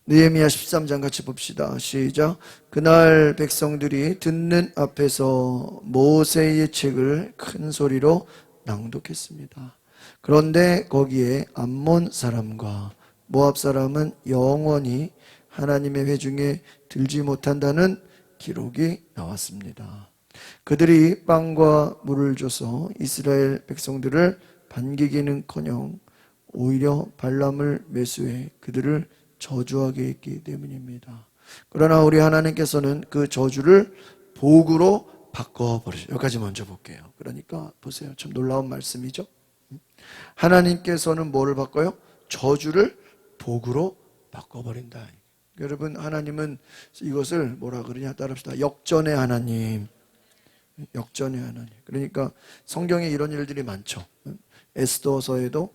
느헤미야 13장 같이 봅시다. 시작. 그날 백성들이 듣는 앞에서 모세의 책을 큰 소리로 낭독했습니다. 그런데 거기에 암몬 사람과 모압 사람은 영원히 하나님의 회중에 들지 못한다는 기록이 나왔습니다. 그들이 빵과 물을 줘서 이스라엘 백성들을 반기기는커녕 오히려 발람을 매수해 그들을 저주하게 했기 때문입니다. 그러나 우리 하나님께서는 그 저주를 복으로 바꿔버리죠. 여기까지 먼저 볼게요. 그러니까 보세요. 참 놀라운 말씀이죠. 하나님께서는 뭐를 바꿔요? 저주를 복으로 바꿔버린다. 여러분, 하나님은 이것을 뭐라 그러냐 따라합시다. 역전의 하나님. 역전의 하나님. 그러니까 성경에 이런 일들이 많죠. 에스더서에도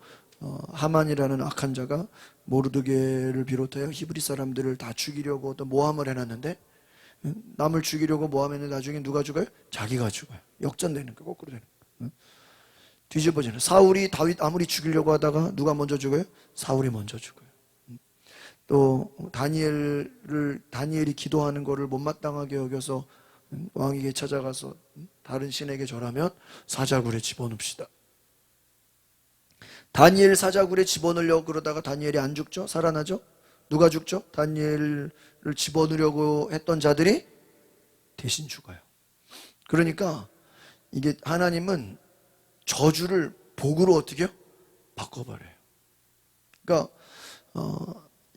하만이라는 악한 자가 모르드게를 비롯하여 히브리 사람들을 다 죽이려고 또 모함을 해놨는데, 남을 죽이려고 모함했는데 나중에 누가 죽어요? 자기가 죽어요. 역전되는 거, 거꾸로 되는 거. 뒤집어지는. 사울이 다윗 아무리 죽이려고 하다가 누가 먼저 죽어요? 사울이 먼저 죽어요. 또 다니엘이 기도하는 것을 못마땅하게 여겨서 왕에게 찾아가서 다른 신에게 절하면 사자굴에 집어넣읍시다. 다니엘 사자굴에 집어넣으려고 그러다가 다니엘이 안 죽죠? 살아나죠? 누가 죽죠? 다니엘을 집어넣으려고 했던 자들이 대신 죽어요. 그러니까 이게 하나님은 저주를 복으로 어떻게 해요? 바꿔버려요. 그러니까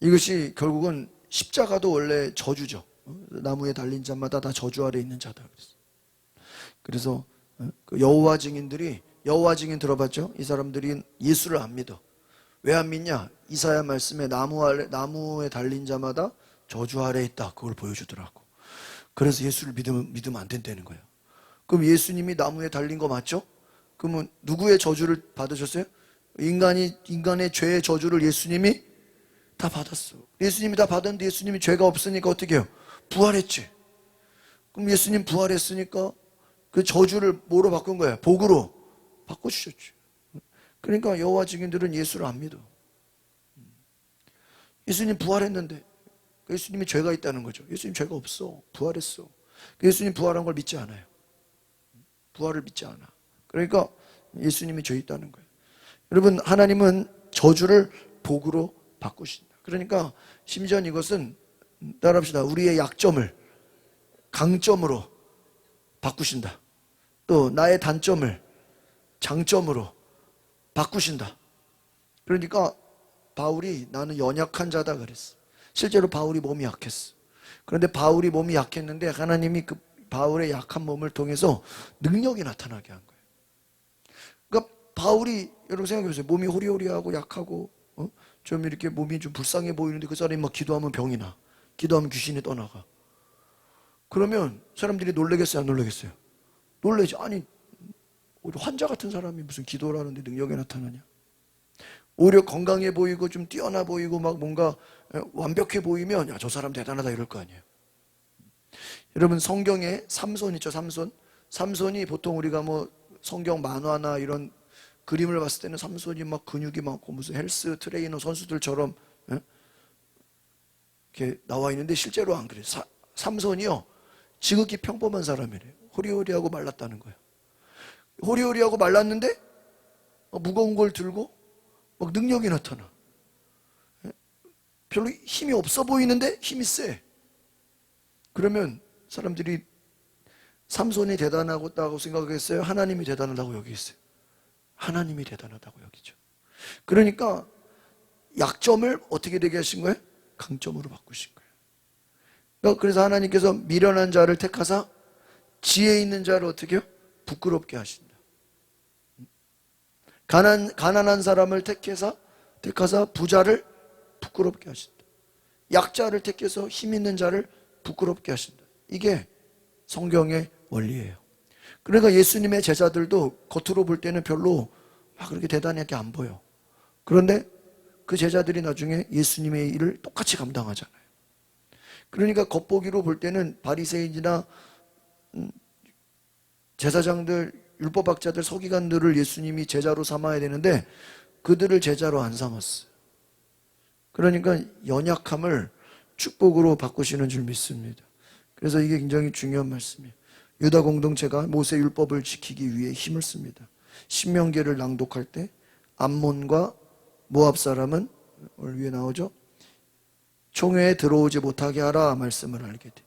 이것이 결국은 십자가도 원래 저주죠. 나무에 달린 자마다 다 저주 아래 있는 자다. 그래서 여호와 증인들이, 여호와 증인 들어봤죠? 이 사람들이 예수를 안 믿어. 왜 안 믿냐? 이사야 말씀에 나무에 달린 자마다 저주 아래 있다. 그걸 보여주더라고. 그래서 예수를 믿으면 안 된다는 거예요. 그럼 예수님이 나무에 달린 거 맞죠? 그러면 누구의 저주를 받으셨어요? 인간의 죄의 저주를 예수님이 다 받았어. 예수님이 다 받았는데 예수님이 죄가 없으니까 어떻게 해요? 부활했지. 그럼 예수님 부활했으니까 그 저주를 뭐로 바꾼 거야? 복으로 바꿔주셨지. 그러니까 여호와 증인들은 예수를 안 믿어. 예수님 부활했는데 예수님이 죄가 있다는 거죠. 예수님 죄가 없어. 부활했어. 예수님 부활한 걸 믿지 않아요. 부활을 믿지 않아. 그러니까 예수님이 죄 있다는 거예요. 여러분, 하나님은 저주를 복으로 바꾸신다. 그러니까 심지어 이것은 따라합시다. 우리의 약점을 강점으로 바꾸신다. 또 나의 단점을 장점으로 바꾸신다. 그러니까 바울이 나는 연약한 자다 그랬어. 실제로 바울이 몸이 약했어. 그런데 바울이 몸이 약했는데 하나님이 그 바울의 약한 몸을 통해서 능력이 나타나게 한 거예요. 그러니까 바울이, 여러분 생각해 보세요. 몸이 호리호리하고 약하고 좀 이렇게 몸이 좀 불쌍해 보이는데 그 사람이 막 기도하면 병이 나. 기도하면 귀신이 떠나가. 그러면 사람들이 놀라겠어요? 안 놀라겠어요? 놀라지. 아니, 오히려 환자 같은 사람이 무슨 기도를 하는데 능력이 나타나냐? 오히려 건강해 보이고 좀 뛰어나 보이고 막 뭔가 완벽해 보이면 야, 저 사람 대단하다 이럴 거 아니에요. 여러분, 성경에 삼손 있죠? 삼손이 보통 우리가 뭐 성경 만화나 이런 그림을 봤을 때는 삼손이 막 근육이 많고 무슨 헬스 트레이너 선수들처럼 이렇게 나와 있는데 실제로 안 그래요. 삼손이요, 지극히 평범한 사람이래요. 호리호리하고 말랐다는 거예요. 호리호리하고 말랐는데 무거운 걸 들고 막 능력이 나타나. 별로 힘이 없어 보이는데 힘이 세. 그러면 사람들이 삼손이 대단하다고 생각했어요? 하나님이 대단하다고 여기겠어요? 하나님이 대단하다고 여기죠. 그러니까 약점을 어떻게 되게 하신 거예요? 강점으로 바꾸신 거예요. 그래서 하나님께서 미련한 자를 택하사 지혜 있는 자를 어떻게 해요? 부끄럽게 하신다. 가난한 사람을 택하사 부자를 부끄럽게 하신다. 약자를 택해서 힘 있는 자를 부끄럽게 하신다. 이게 성경의 원리예요. 그러니까 예수님의 제자들도 겉으로 볼 때는 별로 막 그렇게 대단하게 안 보여. 그런데 그 제자들이 나중에 예수님의 일을 똑같이 감당하잖아요. 그러니까 겉보기로 볼 때는 바리새인이나 제사장들, 율법학자들, 서기관들을 예수님이 제자로 삼아야 되는데 그들을 제자로 안 삼았어요. 그러니까 연약함을 축복으로 바꾸시는 줄 믿습니다. 그래서 이게 굉장히 중요한 말씀이에요. 유다 공동체가 모세 율법을 지키기 위해 힘을 씁니다. 신명기를 낭독할 때 암몬과 모압 사람은 오늘 위에 나오죠. 총회에 들어오지 못하게 하라 말씀을 알게 돼.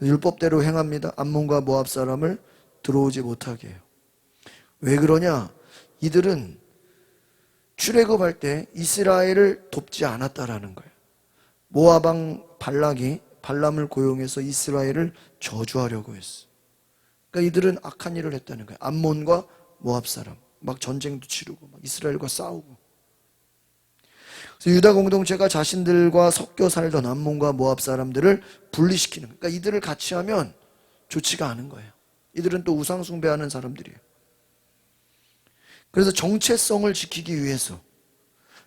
율법대로 행합니다. 암몬과 모압 사람을 들어오지 못하게 해요. 왜 그러냐? 이들은 출애굽할 때 이스라엘을 돕지 않았다라는 거예요. 모압 왕 발락이 발람을 고용해서 이스라엘을 저주하려고 했어. 그러니까 이들은 악한 일을 했다는 거예요. 암몬과 모압 사람 막 전쟁도 치르고 막 이스라엘과 싸우고. 그래서 유다 공동체가 자신들과 섞여 살던 암몬과 모압 사람들을 분리시키는 거예요. 그러니까 이들을 같이 하면 좋지가 않은 거예요. 이들은 또 우상 숭배하는 사람들이에요. 그래서 정체성을 지키기 위해서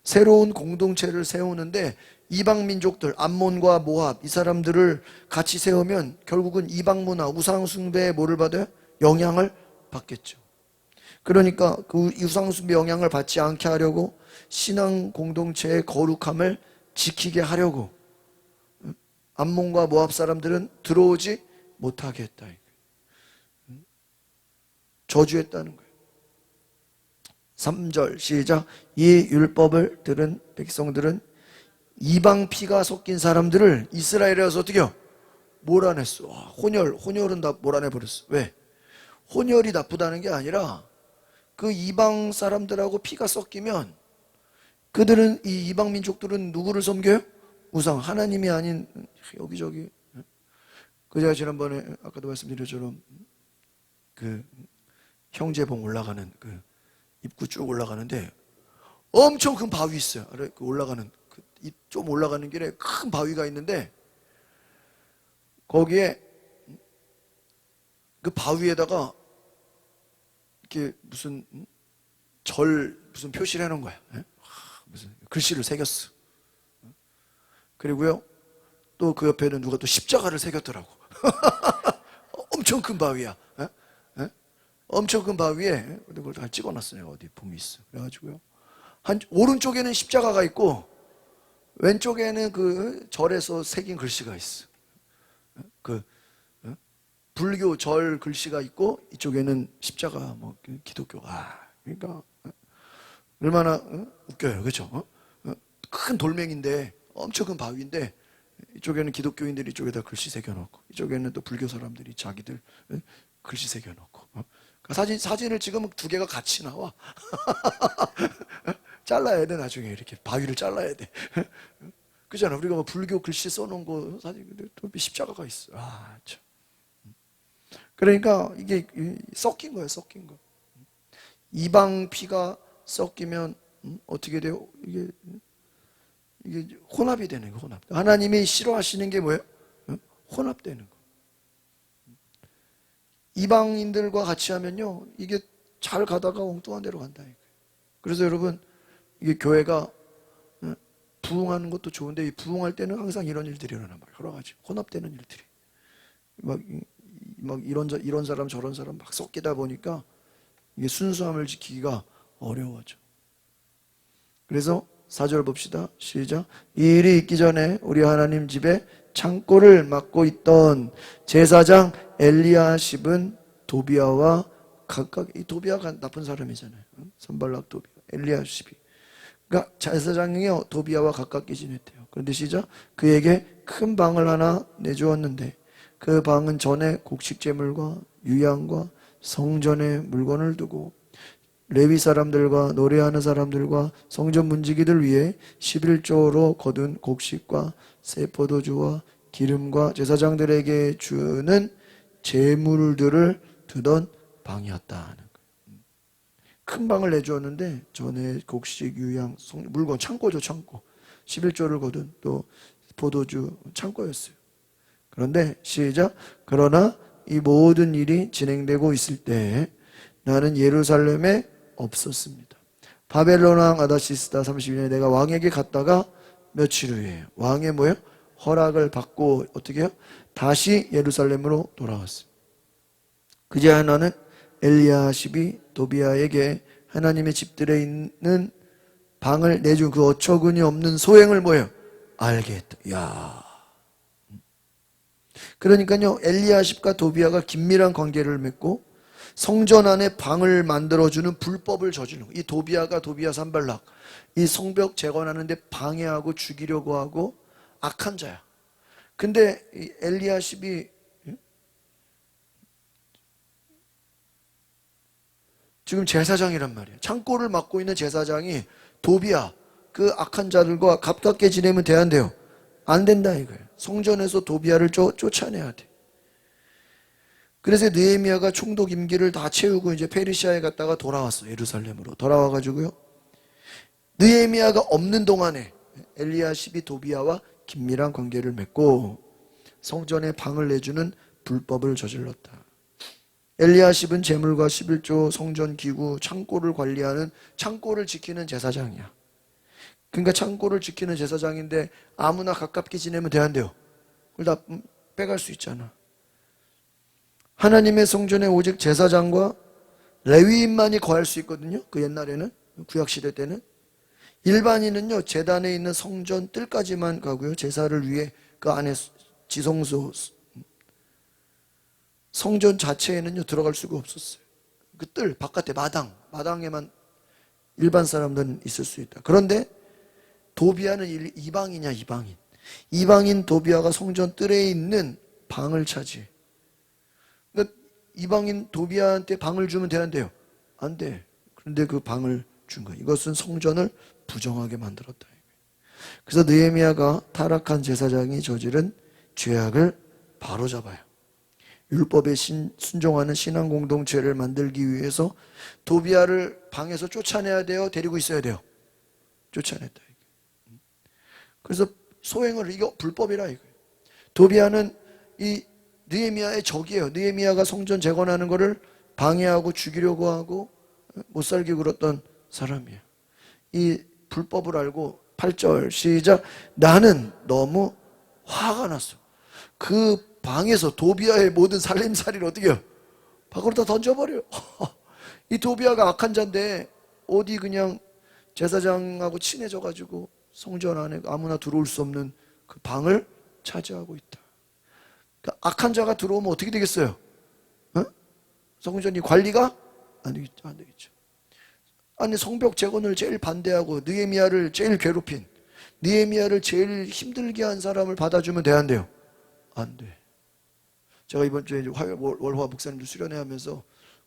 새로운 공동체를 세우는데 이방 민족들 암몬과 모압 이 사람들을 같이 세우면 결국은 이방 문화 우상 숭배에 뭐를 받아요? 영향을 받겠죠. 그러니까 그 우상 숭배 영향을 받지 않게 하려고 신앙 공동체의 거룩함을 지키게 하려고 암몬과 모압 사람들은 들어오지 못하게 했다. 저주했다는 거예요. 3절 시작. 이 율법을 들은 백성들은 이방 피가 섞인 사람들을 이스라엘에 와서 어떻게 해요? 몰아냈어. 혼혈은 다 몰아내버렸어. 왜? 혼혈이 나쁘다는 게 아니라 그 이방 사람들하고 피가 섞이면 그들은 이 이방 민족들은 누구를 섬겨요? 우상 하나님이 아닌 여기저기. 그 제가 지난번에 아까도 말씀드렸처럼 그 형제봉 올라가는 그 입구 쭉 올라가는데 엄청 큰 바위 있어요. 그 올라가는 좀 올라가는 길에 큰 바위가 있는데 거기에 그 바위에다가 이렇게 무슨 무슨 표시를 해놓은 거야. 무슨 글씨를 새겼어. 그리고요 또 그 옆에는 누가 또 십자가를 새겼더라고. 엄청 큰 바위야. 엄청 큰 바위에 그걸 다 찍어놨어요. 어디 봄이 있어. 그래가지고요 오른쪽에는 십자가가 있고 왼쪽에는 그 절에서 새긴 글씨가 있어. 그 불교 절 글씨가 있고 이쪽에는 십자가 뭐 기독교. 그러니까 얼마나 웃겨요, 그렇죠? 큰 돌멩인데 엄청 큰 바위인데 이쪽에는 기독교인들이 이쪽에다 글씨 새겨놓고 이쪽에는 또 불교 사람들이 자기들 글씨 새겨놓고. 사진을 찍으면 두 개가 같이 나와. 잘라야 돼 나중에 이렇게 바위를 잘라야 돼. 그잖아. 우리가 뭐 불교 글씨 써놓은 거 사진 또 십자가가 있어. 참. 그러니까 이게 섞인 거예요, 섞인 거. 이방 피가 섞이면 어떻게 돼요? 이게 혼합이 되는 거, 혼합. 하나님이 싫어하시는 게 뭐예요? 혼합되는 거. 이방인들과 같이 하면요, 이게 잘 가다가 엉뚱한 데로 간다. 그래서 여러분, 이게 교회가 부흥하는 것도 좋은데, 부흥할 때는 항상 이런 일들이 일어나요. 여러 가지 혼합되는 일들이. 막 이런 사람 저런 사람 막 섞이다 보니까 이게 순수함을 지키기가 어려워져. 그래서 4절 봅시다. 시작. 이 일이 있기 전에 우리 하나님 집에 창고를 맡고 있던 제사장 엘리야십은 도비아와 각각, 이 도비아가 나쁜 사람이잖아요. 선발락 도비아, 엘리야십이. 그러니까 제사장이요 도비아와 가깝게 지냈대요. 그런데 시작. 그에게 큰 방을 하나 내주었는데 그 방은 전에 곡식제물과 유향과 성전에 물건을 두고 레위 사람들과 노래하는 사람들과 성전 문지기들 위해 11조로 거둔 곡식과 새 포도주와 기름과 제사장들에게 주는 제물들을 두던 방이었다 하는 거예요. 큰 방을 내주었는데 전에 곡식, 유향, 물건, 창고죠, 창고. 11조를 거둔 또 포도주 창고였어요. 그런데 시작. 그러나 이 모든 일이 진행되고 있을 때 나는 예루살렘에 없었습니다. 바벨론 왕 아다시스다 32년에 내가 왕에게 갔다가 며칠 후에 왕의 뭐예요? 허락을 받고 어떻게 해요? 다시 예루살렘으로 돌아왔습니다. 그제야 나는 엘리야십이 도비아에게 하나님의 집들에 있는 방을 내준 그 어처구니 없는 소행을 뭐예요? 알게 했다. 이야, 그러니까요, 엘리야십과 도비아가 긴밀한 관계를 맺고 성전 안에 방을 만들어주는 불법을 저지르는 거예요. 이 도비아 산발락, 이 성벽 재건하는데 방해하고 죽이려고 하고 악한 자야. 근데 이 엘리야십이 지금 제사장이란 말이에요. 창고를 맡고 있는 제사장이 도비아, 그 악한 자들과 가깝게 지내면 돼야 안 된다 이거예요. 성전에서 도비아를 쫓아내야 돼. 그래서 느헤미야가 총독 임기를 다 채우고 이제 페르시아에 갔다가 돌아왔어. 예루살렘으로 돌아와가지고요. 느헤미야가 없는 동안에 엘리야십이 도비아와 긴밀한 관계를 맺고 성전에 방을 내주는 불법을 저질렀다. 엘리야십은 제물과 11조, 성전 기구, 창고를 관리하는, 창고를 지키는 제사장이야. 그러니까 창고를 지키는 제사장인데 아무나 가깝게 지내면 돼요. 그걸 다 빼갈 수 있잖아. 하나님의 성전에 오직 제사장과 레위인만이 거할 수 있거든요. 그 옛날에는, 구약시대 때는. 일반인은요, 제단에 있는 성전 뜰까지만 가고요. 제사를 위해 그 안에 지성소, 성전 자체에는요 들어갈 수가 없었어요. 그 뜰 바깥에 마당에만 일반 사람들은 있을 수 있다. 그런데 도비아는 이방인이야. 이방인 도비아가 성전 뜰에 있는 방을 차지. 그러니까 이방인 도비아한테 방을 주면 돼요? 안 돼. 그런데 그 방을 준 거야. 이것은 성전을 부정하게 만들었다. 그래서 느헤미야가 타락한 제사장이 저지른 죄악을 바로잡아요. 율법에 순종하는 신앙 공동체를 만들기 위해서 도비아를 방에서 쫓아내야 돼요? 데리고 있어야 돼요? 쫓아냈다. 그래서 소행을, 이거 불법이라 이거예요. 도비아는 이 느헤미야의 적이에요. 느헤미야가 성전 재건하는 것을 방해하고 죽이려고 하고 못 살게 굴었던 사람이에요. 이 불법을 알고 8절 시작. 나는 너무 화가 났어. 그 방에서 도비아의 모든 살림살이를 어떻게 해요? 밖으로 다 던져버려요. 이 도비아가 악한 자인데 어디 그냥 제사장하고 친해져가지고 성전 안에 아무나 들어올 수 없는 그 방을 차지하고 있다. 그러니까 악한 자가 들어오면 어떻게 되겠어요? 성전이 관리가 안 되겠죠. 아니, 성벽 재건을 제일 반대하고 느헤미야를 제일 괴롭힌, 느헤미야를 제일 힘들게 한 사람을 받아주면 돼요? 안 돼. 제가 이번 주에 월화 목사님들 수련회 하면서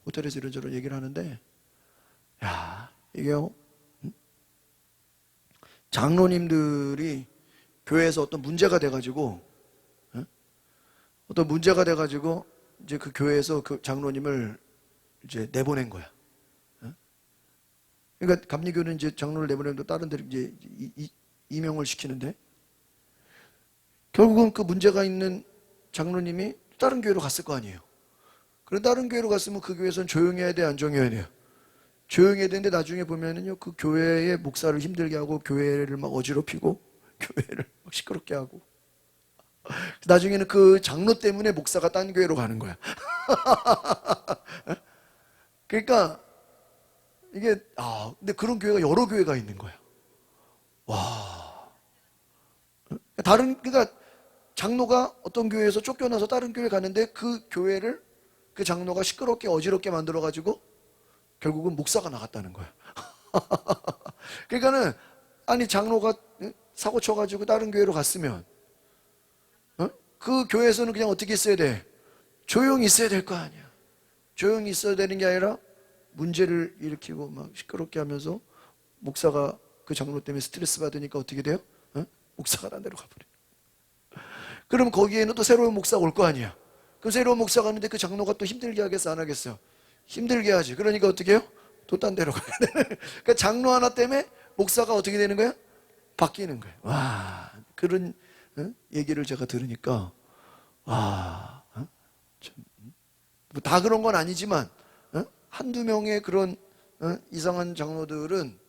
호텔에서 이런저런 얘기를 하는데, 야, 이게요, 장로님들이 교회에서 어떤 문제가 돼가지고 이제 그 교회에서 그 장로님을 이제 내보낸 거야. 그러니까 감리교는 이제 장로를 내보내도 다른 데로 이제 임명을 시키는데, 결국은 그 문제가 있는 장로님이 다른 교회로 갔을 거 아니에요. 그럼 다른 교회로 갔으면 그 교회에서는 조용해야 돼, 안 조용해야 돼요? 조용해야 되는데 나중에 보면은요, 그 교회의 목사를 힘들게 하고 교회를 막 어지럽히고 교회를 막 시끄럽게 하고, 나중에는 그 장로 때문에 목사가 딴 교회로 가는 거야. 그러니까 이게 근데 그런 교회가 여러 교회가 있는 거야. 와. 그러니까 장로가 어떤 교회에서 쫓겨나서 다른 교회 가는데 그 교회를 그 장로가 시끄럽게 어지럽게 만들어 가지고 결국은 목사가 나갔다는 거야. 그러니까는 아니, 장로가 사고 쳐가지고 다른 교회로 갔으면 그 교회에서는 그냥 어떻게 있어야 돼? 조용히 있어야 될 거 아니야. 조용히 있어야 되는 게 아니라 문제를 일으키고 막 시끄럽게 하면서 목사가 그 장로 때문에 스트레스 받으니까 어떻게 돼요? 목사가 딴 데로 가버려. 그럼 거기에는 또 새로운 목사가 올 거 아니야. 그럼 새로운 목사가 왔는데 그 장로가 또 힘들게 하겠어, 안 하겠어? 힘들게 하지. 그러니까 어떻게 해요? 또 딴 데로 가야 돼. 그러니까 장로 하나 때문에 목사가 어떻게 되는 거야? 바뀌는 거야. 와, 그런 얘기를 제가 들으니까 와, 참, 다 그런 건 아니지만 한두 명의 그런 이상한 장로들은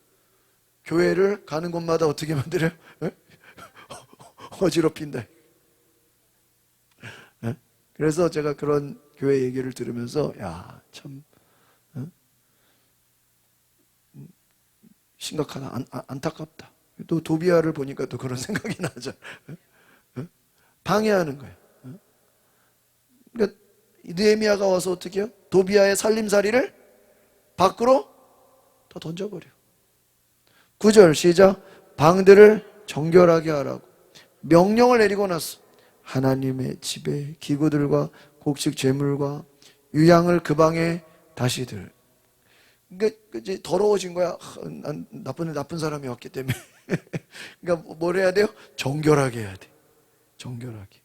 교회를 가는 곳마다 어떻게 만들어요? 어지럽힌다. 그래서 제가 그런 교회 얘기를 들으면서 야, 참 심각하다, 안타깝다. 또 도비아를 보니까 또 그런 생각이 나죠. 방해하는 거예요. 그러니까 느헤미야가 와서 어떻게 해요? 도비아의 살림살이를 밖으로 다 던져버려. 9절 시작. 방들을 정결하게 하라고 명령을 내리고 났어. 하나님의 집에 기구들과 곡식 제물과 유향을 그 방에 다시 들. 그러니까 이제 더러워진 거야. 난 나쁜 사람이 왔기 때문에. 그러니까 뭘 해야 돼요? 정결하게 해야 돼. 정결하게.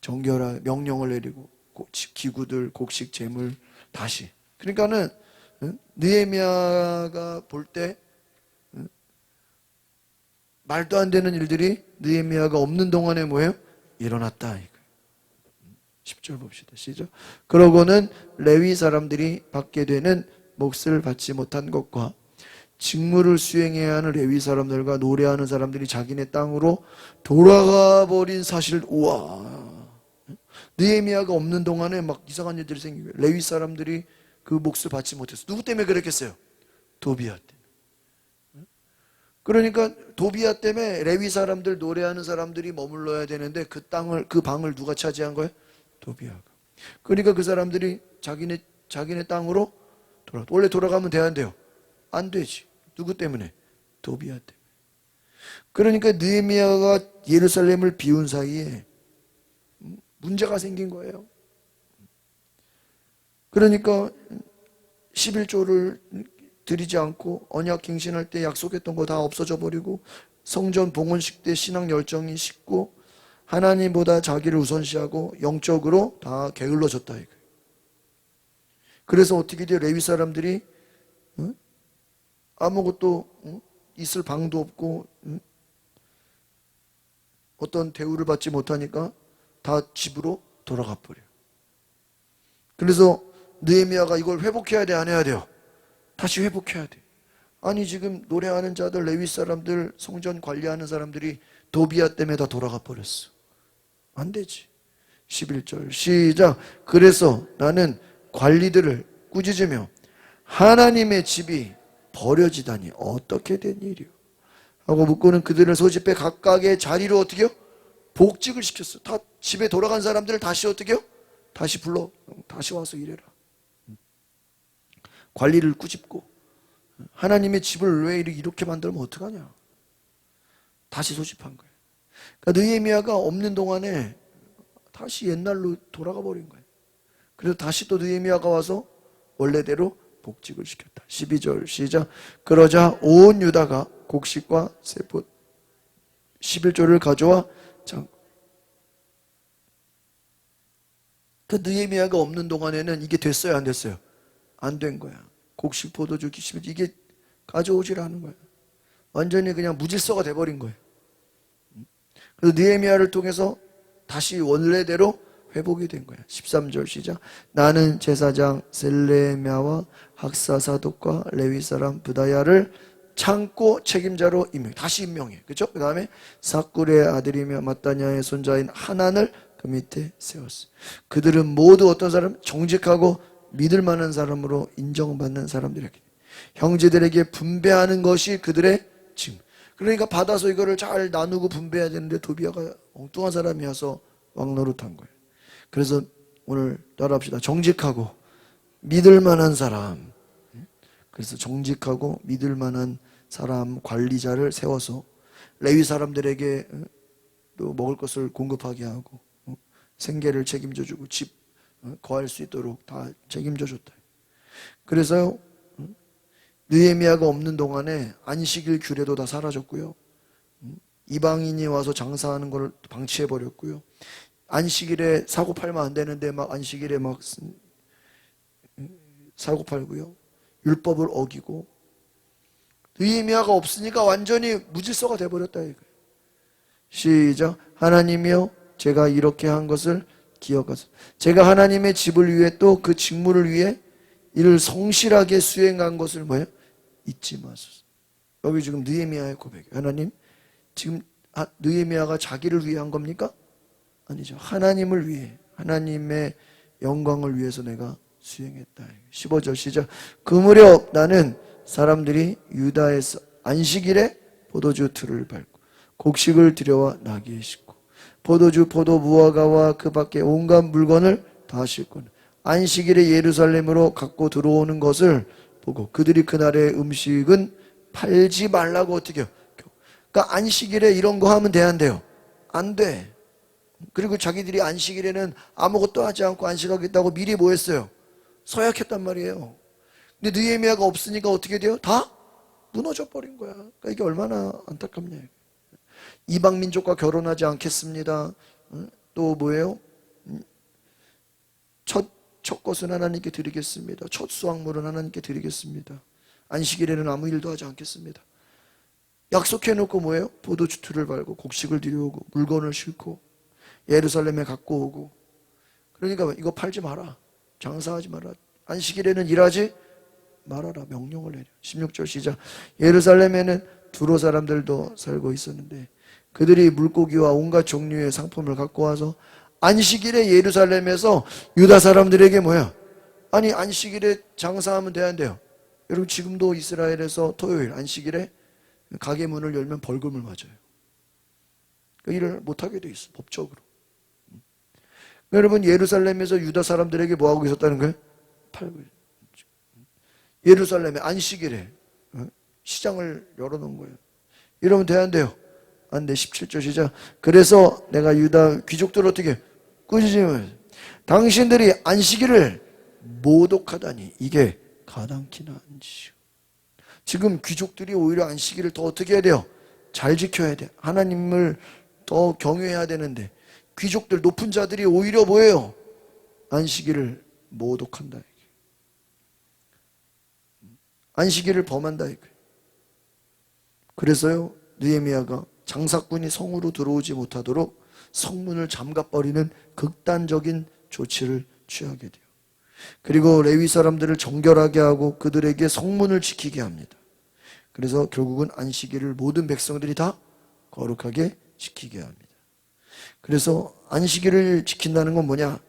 정결하게 명령을 내리고 기구들, 곡식, 제물 다시. 그러니까는 느헤미야가 볼 때 말도 안 되는 일들이 느헤미야가 없는 동안에 뭐예요? 일어났다. 10절 봅시다. 시작. 그러고는 레위 사람들이 받게 되는 몫을 받지 못한 것과 직무를 수행해야 하는 레위 사람들과 노래하는 사람들이 자기네 땅으로 돌아가 버린 사실. 우와. 느헤미야가 없는 동안에 막 이상한 일들이 생기고 레위 사람들이 그 몫을 받지 못했어. 누구 때문에 그랬겠어요? 도비야 때문에. 그러니까 도비야 때문에 레위 사람들, 노래하는 사람들이 머물러야 되는데 그 방을 누가 차지한 거예요? 도비야가. 그러니까 그 사람들이 자기네 땅으로 원래 돌아가면 돼야 안 돼요? 안 되지. 누구 때문에? 도비야 때문에. 그러니까 느헤미야가 예루살렘을 비운 사이에 문제가 생긴 거예요. 그러니까 11조를 드리지 않고 언약 갱신할 때 약속했던 거 다 없어져 버리고 성전 봉헌식 때 신앙 열정이 식고 하나님보다 자기를 우선시하고 영적으로 다 게을러졌다 이거예요. 그래서 어떻게 돼요? 레위 사람들이 아무것도 있을 방도 없고 어떤 대우를 받지 못하니까 다 집으로 돌아가 버려요. 그래서 느헤미야가 이걸 회복해야 돼, 안 해야 돼요? 다시 회복해야 돼. 아니 지금 노래하는 자들, 레위 사람들, 성전 관리하는 사람들이 도비야 때문에 다 돌아가 버렸어. 안 되지. 11절 시작. 그래서 나는 관리들을 꾸짖으며 하나님의 집이 버려지다니 어떻게 된 일이요? 하고 묻고는 그들을 소집해 각각의 자리로 어떻게 해요? 복직을 시켰어. 다 집에 돌아간 사람들을 다시 어떻게 해요? 다시 불러. 다시 와서 일해라. 관리를 꾸짖고 하나님의 집을 왜 이렇게 만들면 어떡하냐. 다시 소집한 거예요. 그러니까 느헤미야가 없는 동안에 다시 옛날로 돌아가 버린 거예요. 그래서 다시 또 느헤미야가 와서 원래대로 복직을 시켰다. 12절 시작. 그러자 온 유다가 곡식과 세포 11조를 가져와 그 느헤미야가 없는 동안에는 이게 됐어요, 안 됐어요? 안 된 거야. 곡식, 포도주, 기름 이게 가져오질 않은 거야. 완전히 그냥 무질서가 돼버린 거예요. 그래서 느헤미야를 통해서 다시 원래대로 회복이 된 거야. 13절 시작. 나는 제사장 셀레미야와 학사사독과 레위 사람 브다야를 창고 책임자로 다시 임명해. 그렇죠? 그 다음에 사꿀의 아들이며 마따냐의 손자인 하난을 그 밑에 세웠어. 그들은 모두 어떤 사람? 정직하고 믿을 만한 사람으로 인정받는 사람들에게 형제들에게 분배하는 것이 그들의 짐. 그러니까 받아서 이거를 잘 나누고 분배해야 되는데 도비야가 엉뚱한 사람이어서 왕노릇한 거예요. 그래서 오늘 따라합시다. 정직하고 믿을 만한 사람. 그래서 정직하고 믿을 만한 사람 관리자를 세워서 레위 사람들에게 또 먹을 것을 공급하게 하고 생계를 책임져 주고 집 거할 수 있도록 다 책임져 줬다. 그래서 느헤미야가 없는 동안에 안식일 규례도 다 사라졌고요. 이방인이 와서 장사하는 걸 방치해 버렸고요. 안식일에 사고 팔면 안 되는데 막 안식일에 막 사고 팔고요. 율법을 어기고 느헤미야가 없으니까 완전히 무질서가 돼 버렸다 이거예요. 시작. 하나님이여 제가 이렇게 한 것을 기억하소서. 제가 하나님의 집을 위해 또 그 직무를 위해 이를 성실하게 수행한 것을 뭐예요? 잊지 마소서. 여기 지금 느헤미야의 고백이에요. 하나님, 지금 느헤미야가 자기를 위해 한 겁니까? 아니죠. 하나님을 위해, 하나님의 영광을 위해서 내가 수행했다. 15절 시작. 그 무렵 나는 사람들이 유다에서 안식일에 포도주 틀을 밟고 곡식을 들여와 나귀에 싣고 포도주, 포도, 무화과와 그 밖에 온갖 물건을 다 싣고 안식일에 예루살렘으로 갖고 들어오는 것을 보고 그들이 그날의 음식은 팔지 말라고 어떻게 해요? 그러니까 안식일에 이런 거 하면 돼, 안 돼요? 안 돼. 그리고 자기들이 안식일에는 아무것도 하지 않고 안식하겠다고 미리 뭐 했어요? 서약했단 말이에요. 근데 느헤미야가 없으니까 어떻게 돼요? 다 무너져 버린 거야. 그러니까 이게 얼마나 안타깝냐. 이방 민족과 결혼하지 않겠습니다. 또 뭐예요? 첫 것은 하나님께 드리겠습니다. 첫 수확물은 하나님께 드리겠습니다. 안식일에는 아무 일도 하지 않겠습니다. 약속해놓고 뭐예요? 포도주틀을 밟고 곡식을 들여오고 물건을 싣고 예루살렘에 갖고 오고. 그러니까 이거 팔지 마라. 장사하지 마라. 안식일에는 일하지 말아라. 명령을 내려. 16절 시작. 예루살렘에는 두로 사람들도 살고 있었는데 그들이 물고기와 온갖 종류의 상품을 갖고 와서 안식일에 예루살렘에서 유다 사람들에게 뭐야? 아니 안식일에 장사하면 돼야 한대요. 여러분 지금도 이스라엘에서 토요일 안식일에 가게 문을 열면 벌금을 맞아요. 그 일을 못하게 돼 있어 법적으로. 여러분 예루살렘에서 유다 사람들에게 뭐하고 있었다는 거예요? 팔고 있어요. 예루살렘에 안식일에 시장을 열어놓은 거예요. 이러면 돼야 안 돼요? 안 돼. 17절 시작. 그래서 내가 유다 귀족들 어떻게 꾸짖으면 당신들이 안식일을 모독하다니 이게 가당키나 한지요. 지금 귀족들이 오히려 안식일을 더 어떻게 해야 돼요? 잘 지켜야 돼. 하나님을 더 경외해야 되는데 귀족들 높은 자들이 오히려 뭐예요? 안식일을 모독한다. 안식일을 범한다. 그래서요 느헤미야가 장사꾼이 성으로 들어오지 못하도록 성문을 잠가버리는 극단적인 조치를 취하게 돼요. 그리고 레위 사람들을 정결하게 하고 그들에게 성문을 지키게 합니다. 그래서 결국은 안식일을 모든 백성들이 다 거룩하게 지키게 합니다. 그래서 안식일을 지킨다는 건 뭐냐?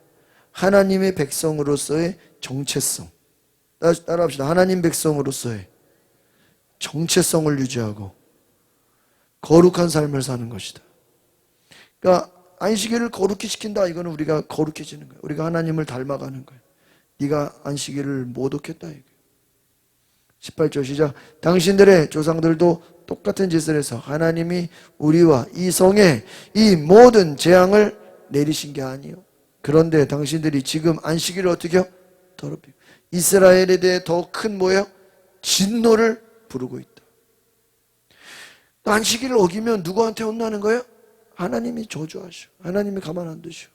하나님의 백성으로서의 정체성. 따라합시다. 하나님 백성으로서의 정체성을 유지하고 거룩한 삶을 사는 것이다. 그러니까 안식일을 거룩히 지킨다. 이거는 우리가 거룩해지는 거예요. 우리가 하나님을 닮아가는 거예요. 네가 안식일을 모독했다. 18절 시작. 당신들의 조상들도 똑같은 짓을 해서 하나님이 우리와 이 성에 이 모든 재앙을 내리신 게 아니요. 그런데 당신들이 지금 안식일을 어떻게 해요? 더럽히고 이스라엘에 대해 더 큰 뭐예요? 진노를 부르고 있다. 안식일을 어기면 누구한테 혼나는 거예요? 하나님이 저주하셔. 하나님이 가만 안 두셔.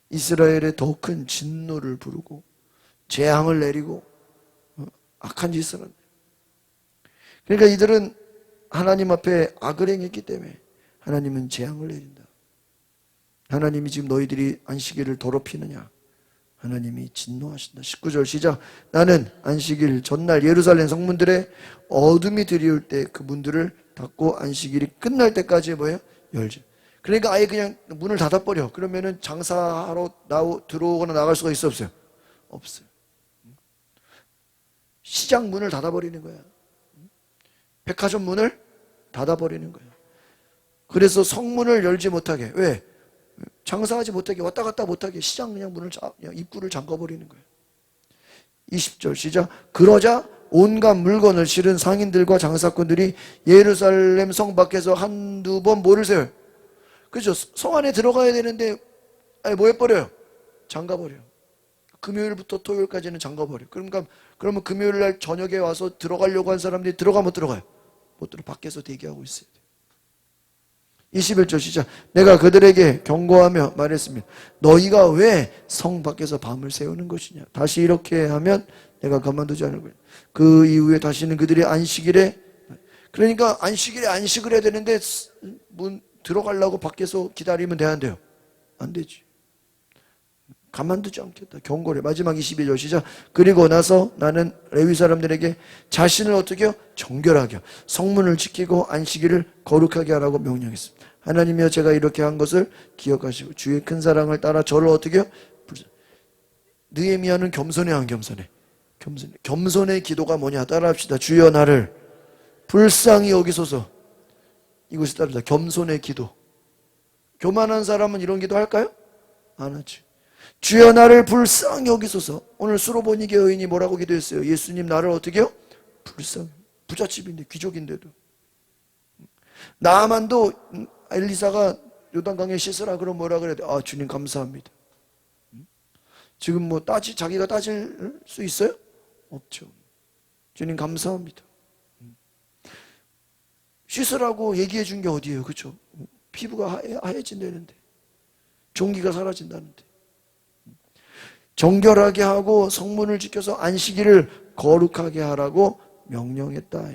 이스라엘에 더 큰 진노를 부르고 재앙을 내리고 악한 짓을 한다. 그러니까 이들은 하나님 앞에 악을 행했기 때문에 하나님은 재앙을 내린다. 하나님이 지금 너희들이 안식일을 더럽히느냐? 하나님이 진노하신다. 19절 시작. 나는 안식일 전날 예루살렘 성문들에 어둠이 들이올 때 그 문들을 닫고 안식일이 끝날 때까지 뭐예요? 열지. 그러니까 아예 그냥 문을 닫아버려. 그러면은 장사하러 들어오거나 나갈 수가 있어 없어요? 없어요. 시장 문을 닫아버리는 거야. 백화점 문을 닫아버리는 거야. 그래서 성문을 열지 못하게. 왜? 장사하지 못하게, 왔다 갔다 못하게 시장 그냥 그냥 입구를 잠가버리는 거예요. 20절 시작. 그러자 온갖 물건을 실은 상인들과 장사꾼들이 예루살렘 성 밖에서 한두 번 뭐를 세워요? 그죠? 성 안에 들어가야 되는데 뭐 해버려요? 잠가버려요. 금요일부터 토요일까지는 잠가버려요. 그러면 금요일 날 저녁에 와서 들어가려고 한 사람들이 들어가 못 들어가요? 못 들어. 밖에서 대기하고 있어요. 21절 시작. 내가 그들에게 경고하며 말했습니다. 너희가 왜 성 밖에서 밤을 새우는 것이냐? 다시 이렇게 하면 내가 가만두지 않을 거야. 그 이후에 다시는 그들이 안식일에, 그러니까 안식일에 안식을 해야 되는데 문 들어가려고 밖에서 기다리면 돼야 안 돼요? 안 되지. 가만두지 않겠다. 경고를. 마지막 22절 시작. 그리고 나서 나는 레위 사람들에게 자신을 어떻게 해요? 정결하게 하고 성문을 지키고 안식일을 거룩하게 하라고 명령했습니다. 하나님이여 제가 이렇게 한 것을 기억하시고 주의 큰 사랑을 따라 저를 어떻게 해요? 느헤미야는 겸손해 안 겸손해? 겸손해. 겸손의 기도가 뭐냐? 따라합시다. 주여 나를 불쌍히 여기소서. 이것이 따릅니다. 겸손의 기도. 교만한 사람은 이런 기도 할까요? 안 하지. 주여 나를 불쌍히 여기소서. 오늘 수로보니게 여인이 뭐라고 기도했어요? 예수님 나를 어떻게 해요? 불쌍히. 부잣집인데, 귀족인데도. 나아만도 엘리사가 요단강에 씻으라 그러면 뭐라 그래야 돼? 아, 주님 감사합니다. 지금 뭐 자기가 따질 수 있어요? 없죠. 주님 감사합니다. 씻으라고 얘기해 준 게 어디예요? 그렇죠? 피부가 하얘진다는데, 종기가 사라진다는데, 정결하게 하고 성문을 지켜서 안식일을 거룩하게 하라고 명령했다.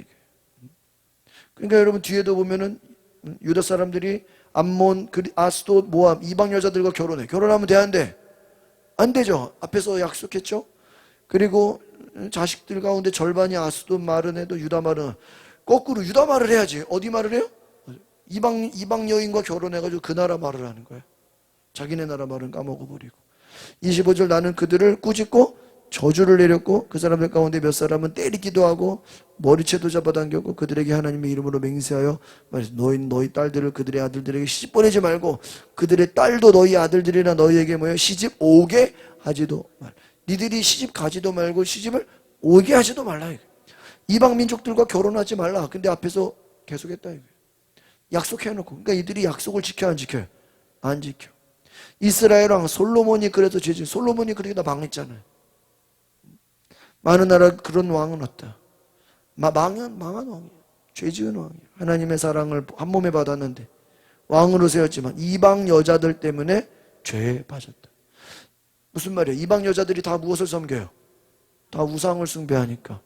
그러니까 여러분 뒤에도 보면은 유다 사람들이 암몬, 아스돗, 모압 이방 여자들과 결혼해. 결혼하면 돼, 안 돼? 안 되죠. 앞에서 약속했죠. 그리고 자식들 가운데 절반이 아스돗 말은 해도 유다 말은, 거꾸로 유다 말을 해야지. 어디 말을 해요? 이방 여인과 결혼해가지고 그 나라 말을 하는 거야. 자기네 나라 말은 까먹어버리고. 25절 나는 그들을 꾸짖고 저주를 내렸고 그 사람들 가운데 몇 사람은 때리기도 하고 머리채도 잡아당겼고 그들에게 하나님의 이름으로 맹세하여 말했어. 너희 딸들을 그들의 아들들에게 시집 보내지 말고 그들의 딸도 너희 아들들이나 너희에게 시집 오게 하지도 말. 니들이 시집 가지도 말고 시집을 오게 하지도 말라. 이방 민족들과 결혼하지 말라. 근데 앞에서 계속했다. 약속해놓고. 그러니까 이들이 약속을 지켜 안 지켜요? 안 지켜. 이스라엘 왕 솔로몬이 그래서 솔로몬이 그렇게 다 망했잖아요. 많은 나라 그런 왕은 없다. 망한 왕이에요. 죄 지은 왕이에요. 하나님의 사랑을 한 몸에 받았는데 왕으로 세웠지만 이방 여자들 때문에 죄에 빠졌다. 무슨 말이에요? 이방 여자들이 다 무엇을 섬겨요? 다 우상을 숭배하니까.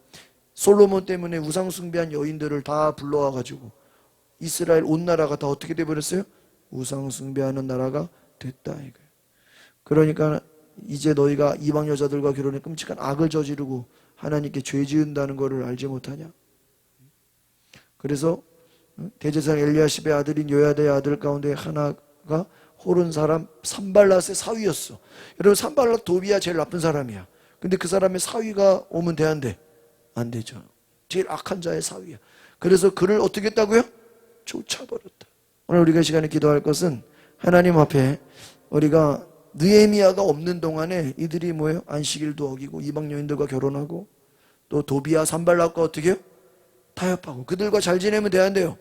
솔로몬 때문에 우상 숭배한 여인들을 다 불러와가지고 이스라엘 온 나라가 다 어떻게 돼버렸어요? 우상 숭배하는 나라가 됐다 이거예요. 그러니까 이제 너희가 이방 여자들과 결혼해 끔찍한 악을 저지르고 하나님께 죄 지은다는 것을 알지 못하냐? 그래서 대제사장 엘리야십의 아들인 요야다의 아들 가운데 하나가 호른 사람 산발랏의 사위였어. 여러분 산발랏 도비야 제일 나쁜 사람이야. 근데 그 사람의 사위가 오면 돼, 안 돼? 안 되죠. 제일 악한 자의 사위야. 그래서 그를 어떻게 했다고요? 쫓아버렸다. 오늘 우리가 시간에 기도할 것은 하나님 앞에 우리가 느헤미야가 없는 동안에 이들이 뭐예요? 안식일도 어기고 이방 여인들과 결혼하고 또 도비야 산발락과 어떻게 해요? 타협하고 그들과 잘 지내면 돼, 안 돼요?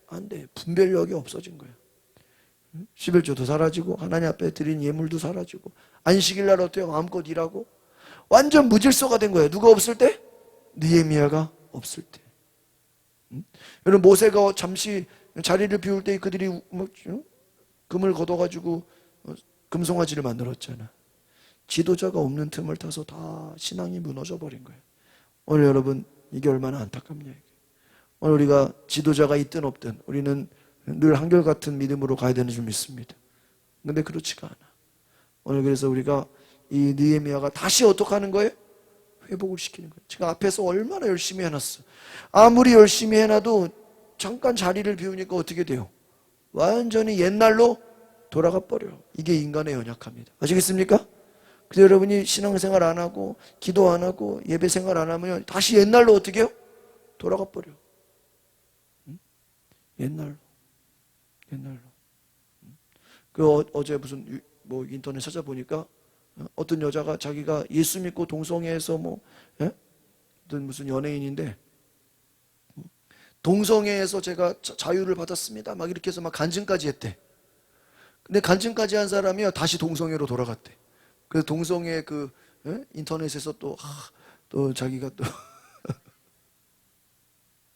안 돼. 분별력이 없어진 거예요. 11조도 사라지고 하나님 앞에 드린 예물도 사라지고 안식일 날 어때요? 마음껏 일하고 완전 무질서가 된 거예요. 누가 없을 때? 느헤미야가 없을 때. 여러분 모세가 잠시 자리를 비울 때 그들이 금을 걷어가지고 금송아지를 만들었잖아. 지도자가 없는 틈을 타서 다 신앙이 무너져 버린 거예요. 오늘 여러분 이게 얼마나 안타깝냐. 오늘 우리가 지도자가 있든 없든 우리는 늘 한결같은 믿음으로 가야 되는 줄 믿습니다. 근데 그렇지가 않아. 오늘 그래서 우리가 이 느헤미야가 다시 어떻게 하는 거예요? 회복을 시키는 거예요. 제가 앞에서 얼마나 열심히 해놨어. 아무리 열심히 해놔도 잠깐 자리를 비우니까 어떻게 돼요? 완전히 옛날로 돌아가 버려. 이게 인간의 연약함이다. 아시겠습니까? 그래서 여러분이 신앙생활 안 하고 기도 안 하고 예배생활 안 하면 다시 옛날로 어떻게 해요? 돌아가 버려. 옛날로. 어제 무슨 인터넷 찾아보니까 어떤 여자가 자기가 예수 믿고 동성애에서 어떤 무슨 연예인인데 동성애에서 제가 자유를 받았습니다. 막 이렇게 해서 막 간증까지 했대. 근데 간증까지 한 사람이요 다시 동성애로 돌아갔대. 그래서 동성애 인터넷에서 또 자기가 또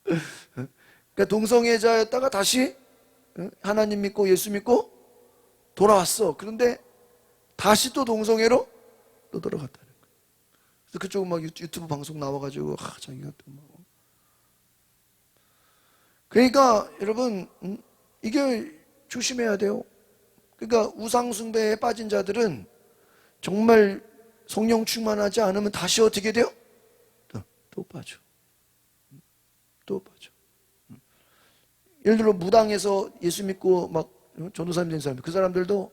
그러니까 동성애자였다가 다시 하나님 믿고 예수 믿고 돌아왔어. 그런데 다시 또 동성애로 또 돌아갔다는 거예요. 그래서 그쪽은 막 유튜브 방송 나와가지고 자기가 또 막 그러니까 여러분 이게 조심해야 돼요. 그러니까 우상 숭배에 빠진 자들은 정말 성령 충만하지 않으면 다시 어떻게 돼요? 또 빠져. 또 빠져. 예를 들어 무당에서 예수 믿고 막 전도사님 된 사람, 그 사람들도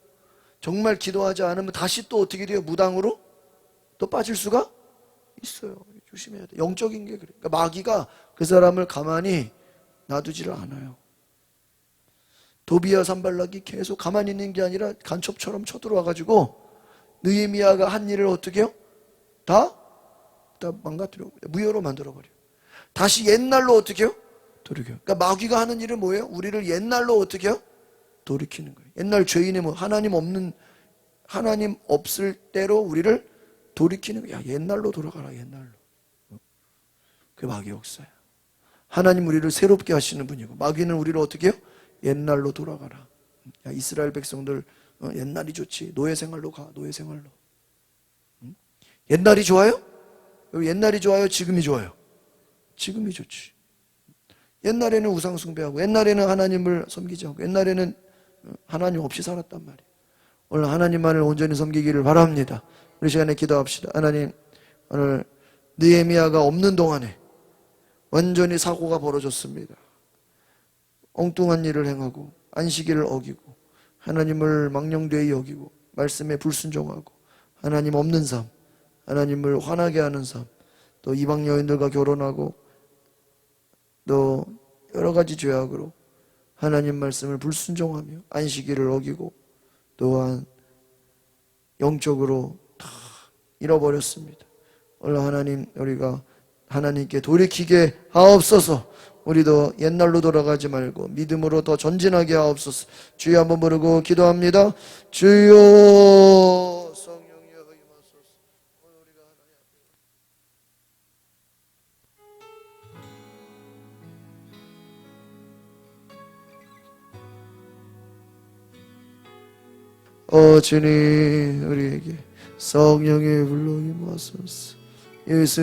정말 기도하지 않으면 다시 또 어떻게 돼요? 무당으로 또 빠질 수가 있어요. 조심해야 돼. 영적인 게 그래. 그러니까 마귀가 그 사람을 가만히 놔두지를 않아요. 도비야 산발락이 계속 가만히 있는 게 아니라 간첩처럼 쳐들어와가지고 느헤미야가 한 일을 어떻게 해요? 다 망가뜨려, 무효로 만들어버려. 다시 옛날로 어떻게 해요? 돌이켜요. 그러니까 마귀가 하는 일은 뭐예요? 우리를 옛날로 어떻게 해요? 돌이키는 거예요. 옛날 죄인의 뭐 하나님 없을 때로 우리를 돌이키는 거야. 옛날로 돌아가라, 옛날로. 그게 마귀 역사야. 하나님 우리를 새롭게 하시는 분이고, 마귀는 우리를 어떻게 해요? 옛날로 돌아가라. 야, 이스라엘 백성들 옛날이 좋지. 노예 생활로 가, 노예 생활로. 옛날이 좋아요? 옛날이 좋아요? 지금이 좋아요? 지금이 좋지. 옛날에는 우상 숭배하고, 옛날에는 하나님을 섬기지 않고, 옛날에는 하나님 없이 살았단 말이에요. 오늘 하나님만을 온전히 섬기기를 바랍니다. 우리 시간에 기도합시다. 하나님, 오늘 느헤미야가 없는 동안에 완전히 사고가 벌어졌습니다. 엉뚱한 일을 행하고 안식일을 어기고 하나님을 망령되이 여기고 말씀에 불순종하고 하나님 없는 삶, 하나님을 화나게 하는 삶, 또 이방 여인들과 결혼하고 또 여러 가지 죄악으로 하나님 말씀을 불순종하며 안식일을 어기고 또한 영적으로 다 잃어버렸습니다. 오늘 하나님, 우리가 하나님께 돌이키게 하옵소서. 우리도 옛날로 돌아가지 말고 믿음으로 더 전진하게 하옵소서. 주여 한번 부르고 기도합니다. 주여 성령이여 임하소서. 오늘 우리가 하나님 주님, 우리에게 성령의 불로 임하소서. 예수